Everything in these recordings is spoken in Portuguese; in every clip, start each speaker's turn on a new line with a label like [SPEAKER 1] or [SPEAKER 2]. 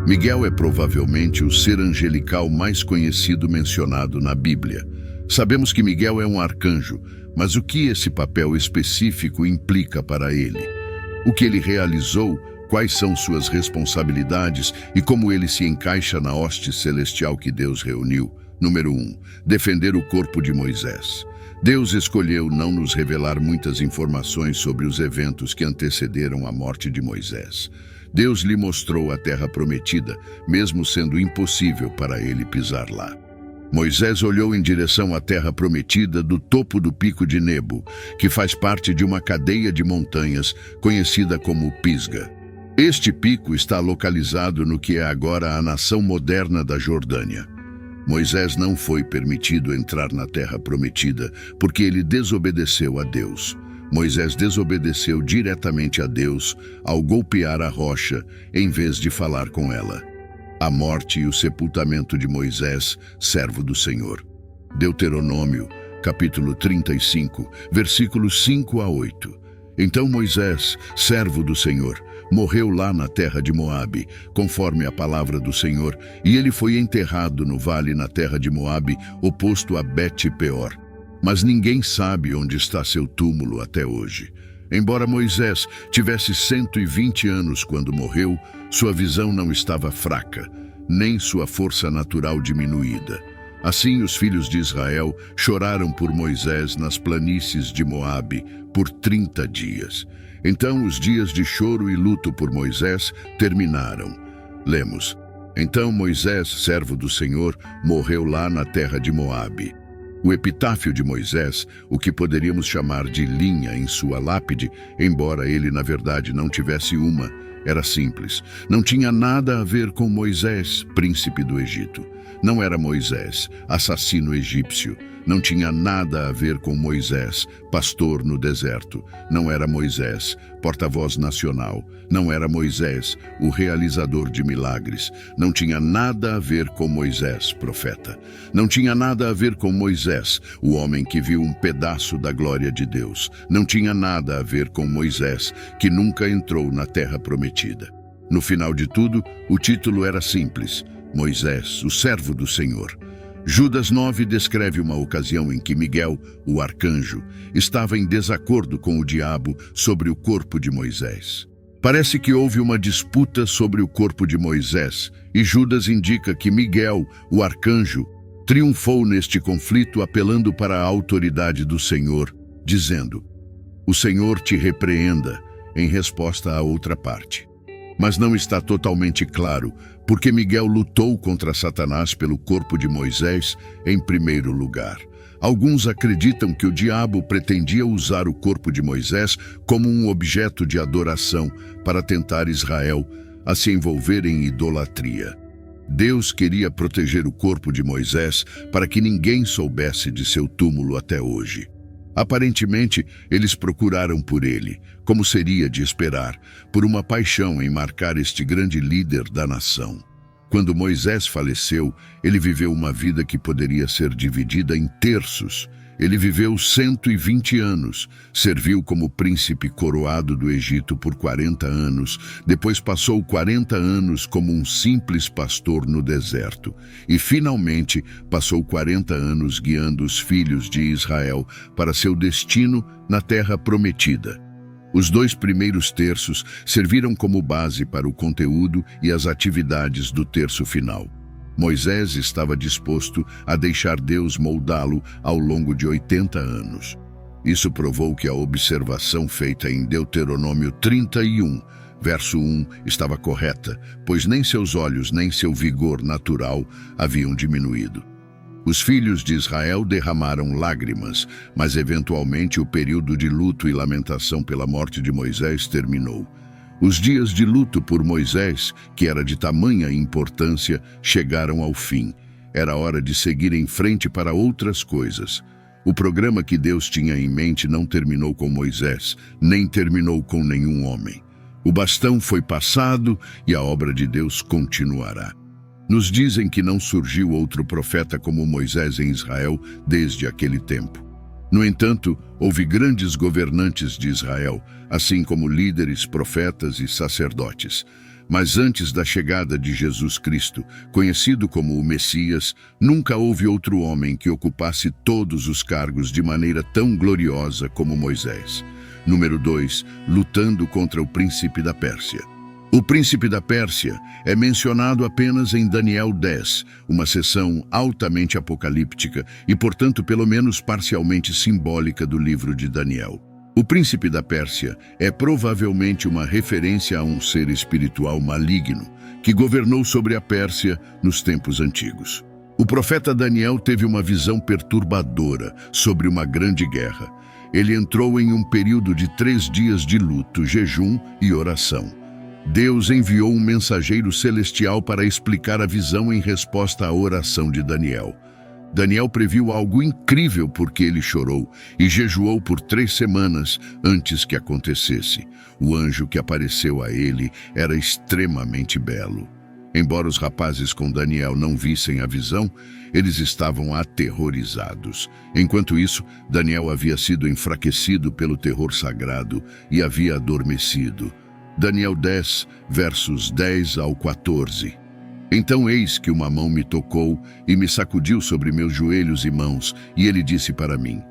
[SPEAKER 1] Miguel é provavelmente o ser angelical mais conhecido mencionado na Bíblia. Sabemos que Miguel é um arcanjo, mas o que esse papel específico implica para ele? O que ele realizou, quais são suas responsabilidades e como ele se encaixa na hoste celestial que Deus reuniu? Número 1. Defender o corpo de Moisés. Deus escolheu não nos revelar muitas informações sobre os eventos que antecederam a morte de Moisés. Deus lhe mostrou a terra prometida, mesmo sendo impossível para ele pisar lá. Moisés olhou em direção à terra prometida do topo do pico de Nebo, que faz parte de uma cadeia de montanhas conhecida como Pisga. Este pico está localizado no que é agora a nação moderna da Jordânia. Moisés não foi permitido entrar na terra prometida porque ele desobedeceu a Deus. Moisés desobedeceu diretamente a Deus ao golpear a rocha em vez de falar com ela. A morte e o sepultamento de Moisés, servo do Senhor. Deuteronômio, capítulo 35, versículos 5 a 8. Então Moisés, servo do Senhor, morreu lá na terra de Moabe, conforme a palavra do Senhor, e ele foi enterrado no vale na terra de Moabe, oposto a Bet-peor. Mas ninguém sabe onde está seu túmulo até hoje. Embora Moisés tivesse 120 anos quando morreu, sua visão não estava fraca, nem sua força natural diminuída. Assim, os filhos de Israel choraram por Moisés nas planícies de Moabe por 30 dias. Então, os dias de choro e luto por Moisés terminaram. Lemos: Então Moisés, servo do Senhor, morreu lá na terra de Moabe. O epitáfio de Moisés, o que poderíamos chamar de linha em sua lápide, embora ele na verdade não tivesse uma, era simples. Não tinha nada a ver com Moisés, príncipe do Egito. Não era Moisés, assassino egípcio. Não tinha nada a ver com Moisés, pastor no deserto. Não era Moisés, porta-voz nacional. Não era Moisés, o realizador de milagres. Não tinha nada a ver com Moisés, profeta. Não tinha nada a ver com Moisés, o homem que viu um pedaço da glória de Deus. Não tinha nada a ver com Moisés, que nunca entrou na terra prometida. No final de tudo, o título era simples: Moisés, o servo do Senhor. Judas 9 descreve uma ocasião em que Miguel, o arcanjo, estava em desacordo com o diabo sobre o corpo de Moisés. Parece que houve uma disputa sobre o corpo de Moisés, e Judas indica que Miguel, o arcanjo, triunfou neste conflito apelando para a autoridade do Senhor, dizendo: O Senhor te repreenda, em resposta à outra parte. Mas não está totalmente claro porque Miguel lutou contra Satanás pelo corpo de Moisés em primeiro lugar. Alguns acreditam que o diabo pretendia usar o corpo de Moisés como um objeto de adoração para tentar Israel a se envolver em idolatria. Deus queria proteger o corpo de Moisés para que ninguém soubesse de seu túmulo até hoje. Aparentemente, eles procuraram por ele, como seria de esperar, por uma paixão em marcar este grande líder da nação. Quando Moisés faleceu, ele viveu uma vida que poderia ser dividida em terços. Ele viveu 120 anos, serviu como príncipe coroado do Egito por 40 anos, depois passou 40 anos como um simples pastor no deserto e, finalmente, passou 40 anos guiando os filhos de Israel para seu destino na terra prometida. Os 2 primeiros terços serviram como base para o conteúdo e as atividades do terço final. Moisés estava disposto a deixar Deus moldá-lo ao longo de 80 anos. Isso provou que a observação feita em Deuteronômio 31, verso 1, estava correta, pois nem seus olhos nem seu vigor natural haviam diminuído. Os filhos de Israel derramaram lágrimas, mas eventualmente o período de luto e lamentação pela morte de Moisés terminou. Os dias de luto por Moisés, que era de tamanha importância, chegaram ao fim. Era hora de seguir em frente para outras coisas. O programa que Deus tinha em mente não terminou com Moisés, nem terminou com nenhum homem. O bastão foi passado e a obra de Deus continuará. Nos dizem que não surgiu outro profeta como Moisés em Israel desde aquele tempo. No entanto, houve grandes governantes de Israel, assim como líderes, profetas e sacerdotes. Mas antes da chegada de Jesus Cristo, conhecido como o Messias, nunca houve outro homem que ocupasse todos os cargos de maneira tão gloriosa como Moisés. Número 2. Lutando contra o príncipe da Pérsia. O príncipe da Pérsia é mencionado apenas em Daniel 10, uma seção altamente apocalíptica e, portanto, pelo menos parcialmente simbólica do livro de Daniel. O príncipe da Pérsia é provavelmente uma referência a um ser espiritual maligno que governou sobre a Pérsia nos tempos antigos. O profeta Daniel teve uma visão perturbadora sobre uma grande guerra. Ele entrou em um período de 3 dias de luto, jejum e oração. Deus enviou um mensageiro celestial para explicar a visão em resposta à oração de Daniel. Daniel previu algo incrível porque ele chorou e jejuou por 3 semanas antes que acontecesse. O anjo que apareceu a ele era extremamente belo. Embora os rapazes com Daniel não vissem a visão, eles estavam aterrorizados. Enquanto isso, Daniel havia sido enfraquecido pelo terror sagrado e havia adormecido. Daniel 10, versos 10 ao 14. Então eis que uma mão me tocou e me sacudiu sobre meus joelhos e mãos, e ele disse para mim: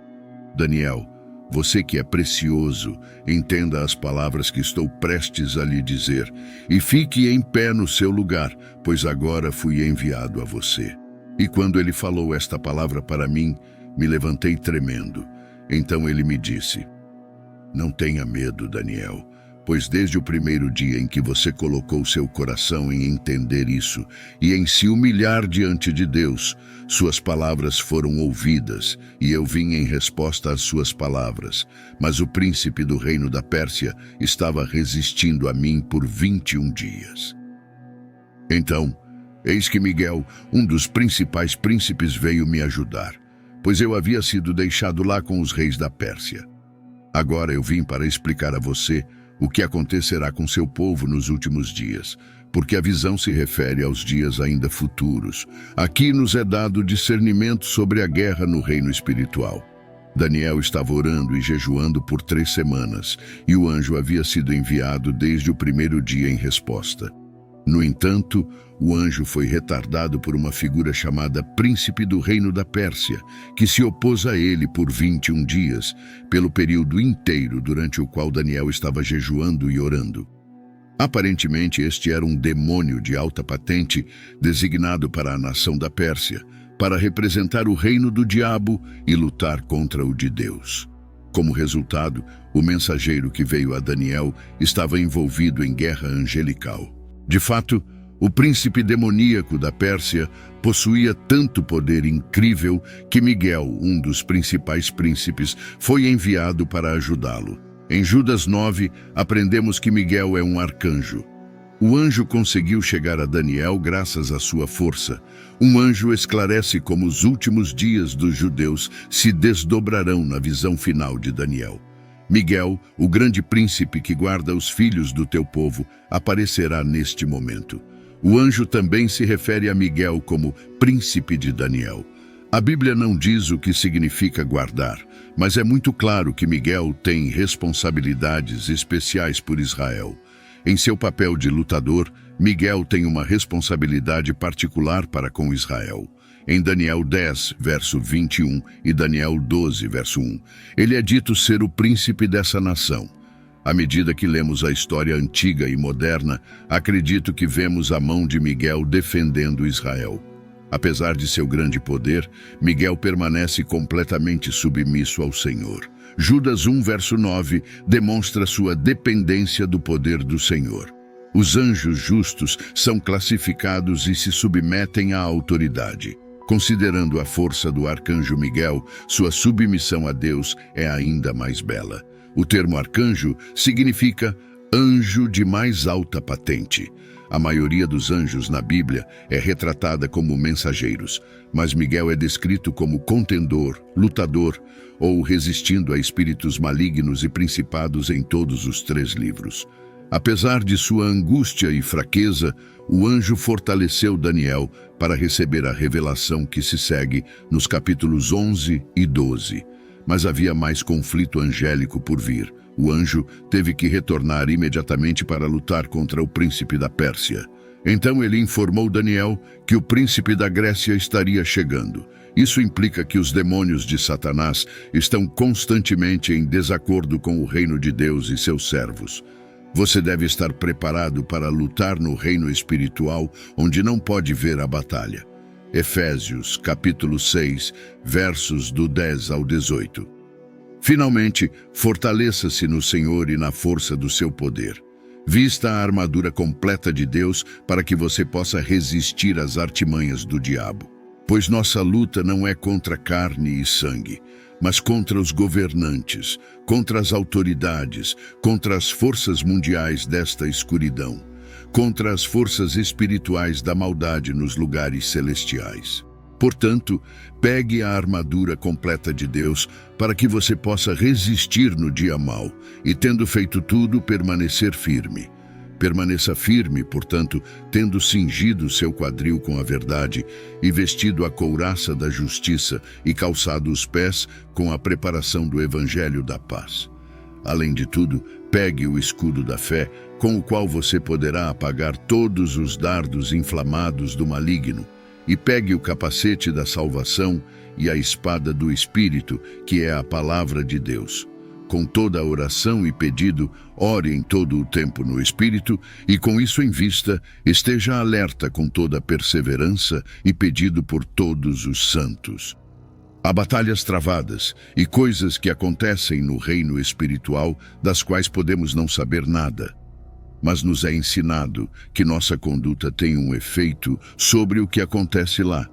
[SPEAKER 1] Daniel, você que é precioso, entenda as palavras que estou prestes a lhe dizer, e fique em pé no seu lugar, pois agora fui enviado a você. E quando ele falou esta palavra para mim, me levantei tremendo. Então ele me disse: Não tenha medo, Daniel, pois desde o primeiro dia em que você colocou seu coração em entender isso e em se humilhar diante de Deus, suas palavras foram ouvidas, e eu vim em resposta às suas palavras. Mas o príncipe do reino da Pérsia estava resistindo a mim por 21 dias. Então, eis que Miguel, um dos principais príncipes, veio me ajudar, pois eu havia sido deixado lá com os reis da Pérsia. Agora eu vim para explicar a você o que acontecerá com seu povo nos últimos dias, porque a visão se refere aos dias ainda futuros. Aqui nos é dado discernimento sobre a guerra no reino espiritual. Daniel estava orando e jejuando por 3 semanas, e o anjo havia sido enviado desde o primeiro dia em resposta. No entanto, o anjo foi retardado por uma figura chamada Príncipe do Reino da Pérsia, que se opôs a ele por 21 dias, pelo período inteiro durante o qual Daniel estava jejuando e orando. Aparentemente, este era um demônio de alta patente, designado para a nação da Pérsia, para representar o reino do diabo e lutar contra o de Deus. Como resultado, o mensageiro que veio a Daniel estava envolvido em guerra angelical. De fato, o príncipe demoníaco da Pérsia possuía tanto poder incrível que Miguel, um dos principais príncipes, foi enviado para ajudá-lo. Em Judas 9, aprendemos que Miguel é um arcanjo. O anjo conseguiu chegar a Daniel graças à sua força. Um anjo esclarece como os últimos dias dos judeus se desdobrarão na visão final de Daniel. Miguel, o grande príncipe que guarda os filhos do teu povo, aparecerá neste momento. O anjo também se refere a Miguel como príncipe de Daniel. A Bíblia não diz o que significa guardar, mas é muito claro que Miguel tem responsabilidades especiais por Israel. Em seu papel de lutador, Miguel tem uma responsabilidade particular para com Israel. Em Daniel 10, verso 21 e Daniel 12, verso 1, ele é dito ser o príncipe dessa nação. À medida que lemos a história antiga e moderna, acredito que vemos a mão de Miguel defendendo Israel. Apesar de seu grande poder, Miguel permanece completamente submisso ao Senhor. Judas 1, verso 9, demonstra sua dependência do poder do Senhor. Os anjos justos são classificados e se submetem à autoridade. Considerando a força do arcanjo Miguel, sua submissão a Deus é ainda mais bela. O termo arcanjo significa anjo de mais alta patente. A maioria dos anjos na Bíblia é retratada como mensageiros, mas Miguel é descrito como contendor, lutador ou resistindo a espíritos malignos e principados em todos os 3 livros. Apesar de sua angústia e fraqueza, o anjo fortaleceu Daniel para receber a revelação que se segue nos capítulos 11 e 12. Mas havia mais conflito angélico por vir. O anjo teve que retornar imediatamente para lutar contra o príncipe da Pérsia. Então ele informou Daniel que o príncipe da Grécia estaria chegando. Isso implica que os demônios de Satanás estão constantemente em desacordo com o reino de Deus e seus servos. Você deve estar preparado para lutar no reino espiritual, onde não pode ver a batalha. Efésios, capítulo 6, versos do 10 ao 18. Finalmente, fortaleça-se no Senhor e na força do seu poder. Vista a armadura completa de Deus para que você possa resistir às artimanhas do diabo. Pois nossa luta não é contra carne e sangue, mas contra os governantes, contra as autoridades, contra as forças mundiais desta escuridão, contra as forças espirituais da maldade nos lugares celestiais. Portanto, pegue a armadura completa de Deus para que você possa resistir no dia mau e, tendo feito tudo, permanecer firme. Permaneça firme, portanto, tendo cingido seu quadril com a verdade e vestido a couraça da justiça e calçado os pés com a preparação do evangelho da paz. Além de tudo, pegue o escudo da fé, com o qual você poderá apagar todos os dardos inflamados do maligno, e pegue o capacete da salvação e a espada do Espírito, que é a palavra de Deus. Com toda a oração e pedido, ore em todo o tempo no Espírito, e com isso em vista, esteja alerta com toda a perseverança e pedido por todos os santos. Há batalhas travadas e coisas que acontecem no reino espiritual, das quais podemos não saber nada. Mas nos é ensinado que nossa conduta tem um efeito sobre o que acontece lá.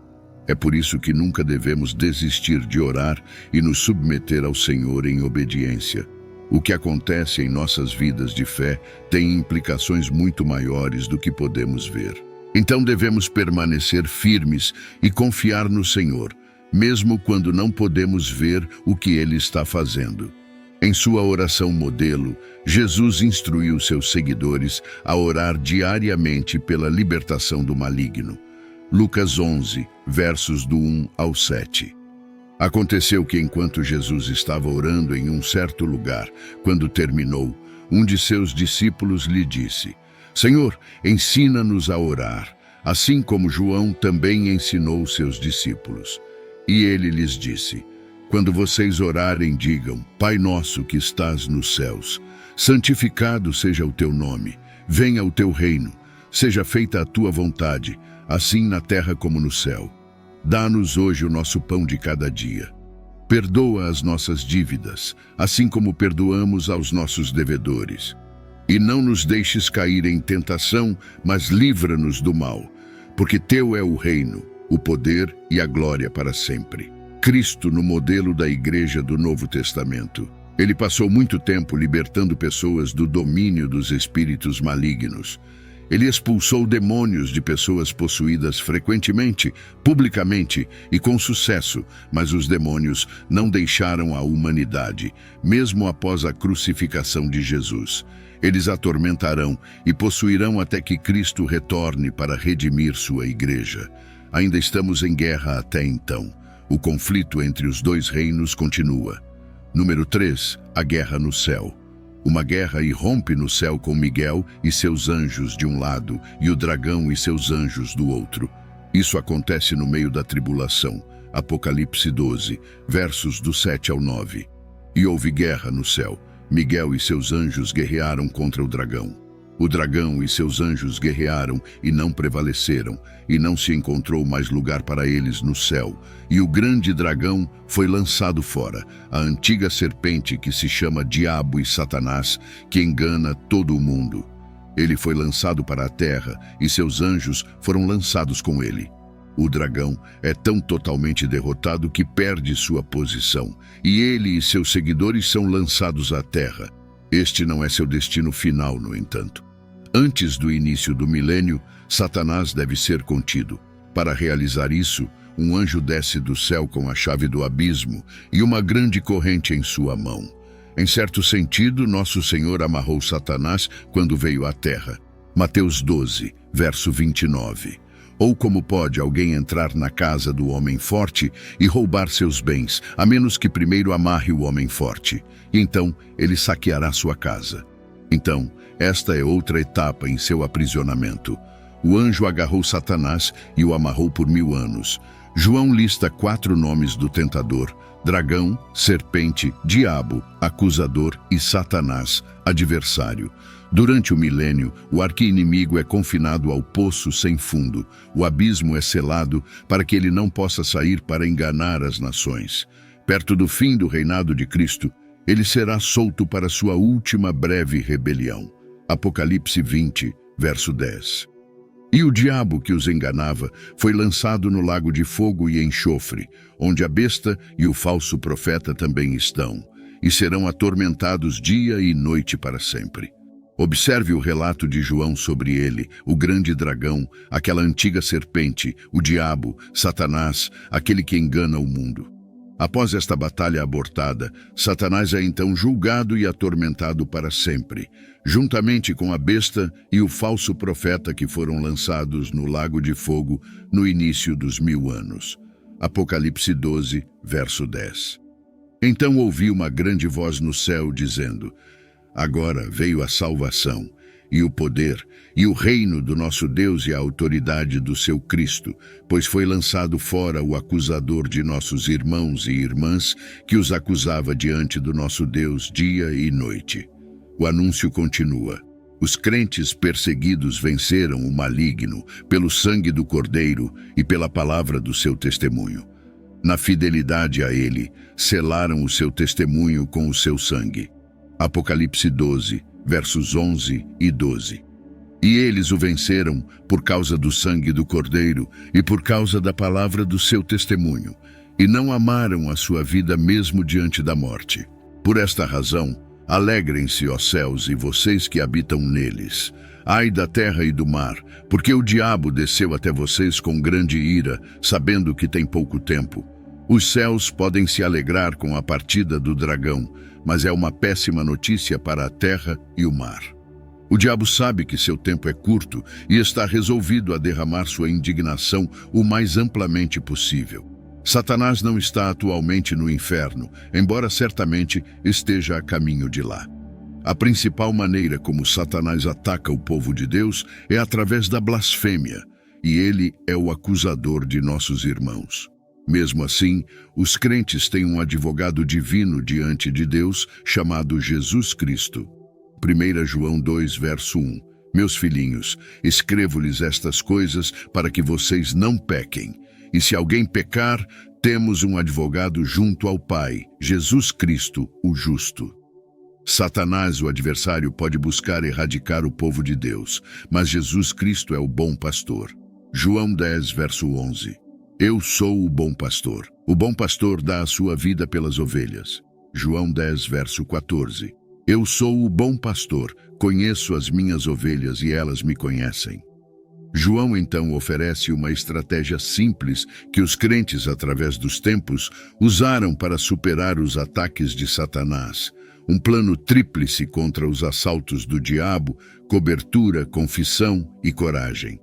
[SPEAKER 1] É por isso que nunca devemos desistir de orar e nos submeter ao Senhor em obediência. O que acontece em nossas vidas de fé tem implicações muito maiores do que podemos ver. Então devemos permanecer firmes e confiar no Senhor, mesmo quando não podemos ver o que Ele está fazendo. Em sua oração modelo, Jesus instruiu seus seguidores a orar diariamente pela libertação do maligno. Lucas 11, versos do 1 ao 7. Aconteceu que enquanto Jesus estava orando em um certo lugar, quando terminou, um de seus discípulos lhe disse: Senhor, ensina-nos a orar, assim como João também ensinou seus discípulos. E ele lhes disse: Quando vocês orarem, digam: Pai nosso que estás nos céus, santificado seja o teu nome, venha o teu reino, seja feita a tua vontade, assim na terra como no céu. Dá-nos hoje o nosso pão de cada dia. Perdoa as nossas dívidas, assim como perdoamos aos nossos devedores. E não nos deixes cair em tentação, mas livra-nos do mal, porque teu é o reino, o poder e a glória para sempre. Cristo no modelo da Igreja do Novo Testamento. Ele passou muito tempo libertando pessoas do domínio dos espíritos malignos. Ele expulsou demônios de pessoas possuídas frequentemente, publicamente e com sucesso, mas os demônios não deixaram a humanidade, mesmo após a crucificação de Jesus. Eles atormentarão e possuirão até que Cristo retorne para redimir sua igreja. Ainda estamos em guerra até então. O conflito entre os dois reinos continua. Número 3. A guerra no céu. Uma guerra irrompe no céu com Miguel e seus anjos de um lado e o dragão e seus anjos do outro. Isso acontece no meio da tribulação. Apocalipse 12, versos do 7 ao 9. E houve guerra no céu. Miguel e seus anjos guerrearam contra o dragão. O dragão e seus anjos guerrearam e não prevaleceram, e não se encontrou mais lugar para eles no céu. E o grande dragão foi lançado fora, a antiga serpente que se chama Diabo e Satanás, que engana todo o mundo. Ele foi lançado para a terra, e seus anjos foram lançados com ele. O dragão é tão totalmente derrotado que perde sua posição, e ele e seus seguidores são lançados à terra. Este não é seu destino final, no entanto. Antes do início do milênio, Satanás deve ser contido. Para realizar isso, um anjo desce do céu com a chave do abismo e uma grande corrente em sua mão. Em certo sentido, nosso Senhor amarrou Satanás quando veio à terra. Mateus 12, verso 29. Ou como pode alguém entrar na casa do homem forte e roubar seus bens, a menos que primeiro amarre o homem forte? Então ele saqueará sua casa. Então, esta é outra etapa em seu aprisionamento. O anjo agarrou Satanás e o amarrou por 1000 anos. João lista 4 nomes do tentador: dragão, serpente, diabo, acusador e Satanás, adversário. Durante o milênio, o arqui-inimigo é confinado ao poço sem fundo. O abismo é selado para que ele não possa sair para enganar as nações. Perto do fim do reinado de Cristo, ele será solto para sua última breve rebelião. Apocalipse 20, verso 10. E o diabo que os enganava foi lançado no lago de fogo e enxofre, onde a besta e o falso profeta também estão, e serão atormentados dia e noite para sempre. Observe o relato de João sobre ele, o grande dragão, aquela antiga serpente, o diabo, Satanás, aquele que engana o mundo. Após esta batalha abortada, Satanás é então julgado e atormentado para sempre, juntamente com a besta e o falso profeta que foram lançados no lago de fogo no início dos 1000 anos. Apocalipse 12, verso 10. Então ouvi uma grande voz no céu dizendo: agora veio a salvação, e o poder, e o reino do nosso Deus e a autoridade do seu Cristo, pois foi lançado fora o acusador de nossos irmãos e irmãs, que os acusava diante do nosso Deus dia e noite. O anúncio continua. Os crentes perseguidos venceram o maligno pelo sangue do Cordeiro e pela palavra do seu testemunho. Na fidelidade a ele, selaram o seu testemunho com o seu sangue. Apocalipse 12, versos 11 e 12. E eles o venceram por causa do sangue do Cordeiro e por causa da palavra do seu testemunho, e não amaram a sua vida mesmo diante da morte. Por esta razão, alegrem-se, ó céus, e vocês que habitam neles. Ai da terra e do mar, porque o diabo desceu até vocês com grande ira, sabendo que tem pouco tempo. Os céus podem se alegrar com a partida do dragão, mas é uma péssima notícia para a terra e o mar. O diabo sabe que seu tempo é curto e está resolvido a derramar sua indignação o mais amplamente possível. Satanás não está atualmente no inferno, embora certamente esteja a caminho de lá. A principal maneira como Satanás ataca o povo de Deus é através da blasfêmia, e ele é o acusador de nossos irmãos. Mesmo assim, os crentes têm um advogado divino diante de Deus, chamado Jesus Cristo. 1 João 2, verso 1. Meus filhinhos, escrevo-lhes estas coisas para que vocês não pequem. E se alguém pecar, temos um advogado junto ao Pai, Jesus Cristo, o justo. Satanás, o adversário, pode buscar erradicar o povo de Deus, mas Jesus Cristo é o bom pastor. João 10, verso 11. Eu sou o bom pastor. O bom pastor dá a sua vida pelas ovelhas. João 10, verso 14. Eu sou o bom pastor, conheço as minhas ovelhas e elas me conhecem. João então oferece uma estratégia simples que os crentes, através dos tempos, usaram para superar os ataques de Satanás. Um plano tríplice contra os assaltos do diabo: cobertura, confissão e coragem.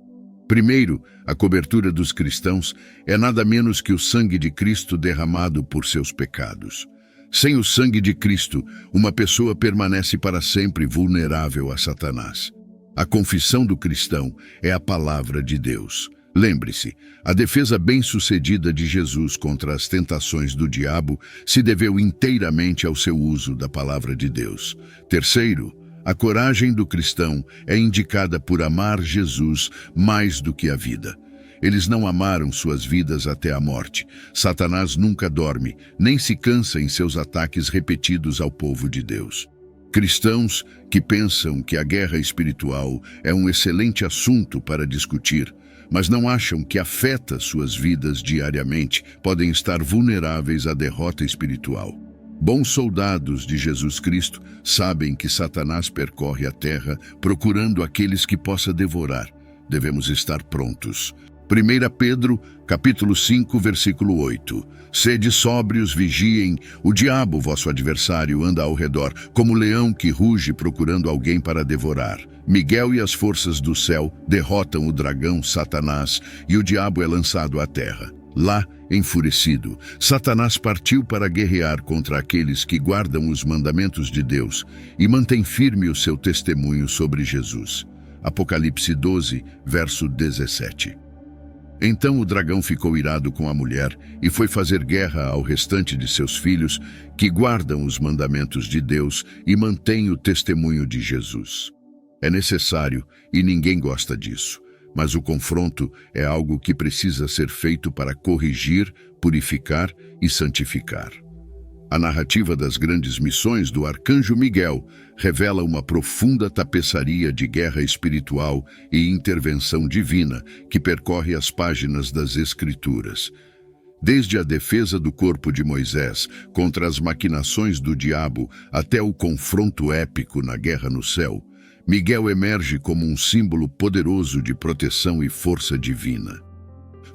[SPEAKER 1] Primeiro, a cobertura dos cristãos é nada menos que o sangue de Cristo derramado por seus pecados. Sem o sangue de Cristo, uma pessoa permanece para sempre vulnerável a Satanás. A confissão do cristão é a palavra de Deus. Lembre-se, a defesa bem-sucedida de Jesus contra as tentações do diabo se deveu inteiramente ao seu uso da palavra de Deus. Terceiro, a coragem do cristão é indicada por amar Jesus mais do que a vida. Eles não amaram suas vidas até a morte. Satanás nunca dorme, nem se cansa em seus ataques repetidos ao povo de Deus. Cristãos que pensam que a guerra espiritual é um excelente assunto para discutir, mas não acham que afeta suas vidas diariamente, podem estar vulneráveis à derrota espiritual. Bons soldados de Jesus Cristo sabem que Satanás percorre a terra procurando aqueles que possa devorar. Devemos estar prontos. 1 Pedro, capítulo 5, versículo 8. Sede sóbrios, vigiem, o diabo, vosso adversário, anda ao redor, como leão que ruge procurando alguém para devorar. Miguel e as forças do céu derrotam o dragão Satanás e o diabo é lançado à terra. Lá, enfurecido, Satanás partiu para guerrear contra aqueles que guardam os mandamentos de Deus e mantém firme o seu testemunho sobre Jesus. Apocalipse 12, verso 17. Então o dragão ficou irado com a mulher e foi fazer guerra ao restante de seus filhos, que guardam os mandamentos de Deus e mantêm o testemunho de Jesus. É necessário e ninguém gosta disso, mas o confronto é algo que precisa ser feito para corrigir, purificar e santificar. A narrativa das grandes missões do arcanjo Miguel revela uma profunda tapeçaria de guerra espiritual e intervenção divina que percorre as páginas das Escrituras. Desde a defesa do corpo de Moisés contra as maquinações do diabo até o confronto épico na guerra no céu, Miguel emerge como um símbolo poderoso de proteção e força divina.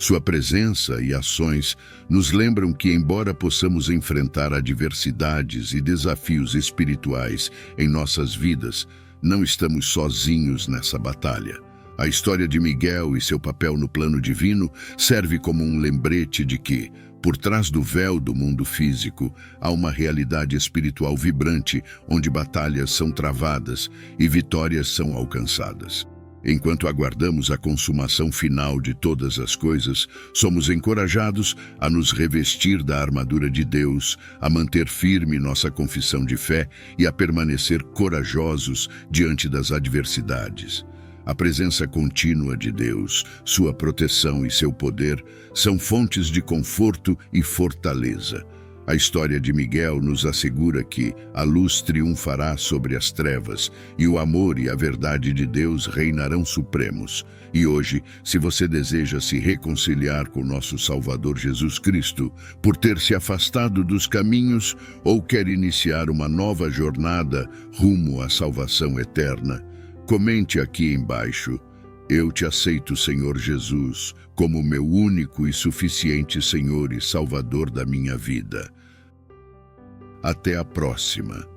[SPEAKER 1] Sua presença e ações nos lembram que, embora possamos enfrentar adversidades e desafios espirituais em nossas vidas, não estamos sozinhos nessa batalha. A história de Miguel e seu papel no plano divino serve como um lembrete de que, por trás do véu do mundo físico, há uma realidade espiritual vibrante onde batalhas são travadas e vitórias são alcançadas. Enquanto aguardamos a consumação final de todas as coisas, somos encorajados a nos revestir da armadura de Deus, a manter firme nossa confissão de fé e a permanecer corajosos diante das adversidades. A presença contínua de Deus, sua proteção e seu poder são fontes de conforto e fortaleza. A história de Miguel nos assegura que a luz triunfará sobre as trevas e o amor e a verdade de Deus reinarão supremos. E hoje, se você deseja se reconciliar com nosso Salvador Jesus Cristo, por ter se afastado dos caminhos ou quer iniciar uma nova jornada rumo à salvação eterna, comente aqui embaixo: eu te aceito, Senhor Jesus, como meu único e suficiente Senhor e Salvador da minha vida. Até a próxima.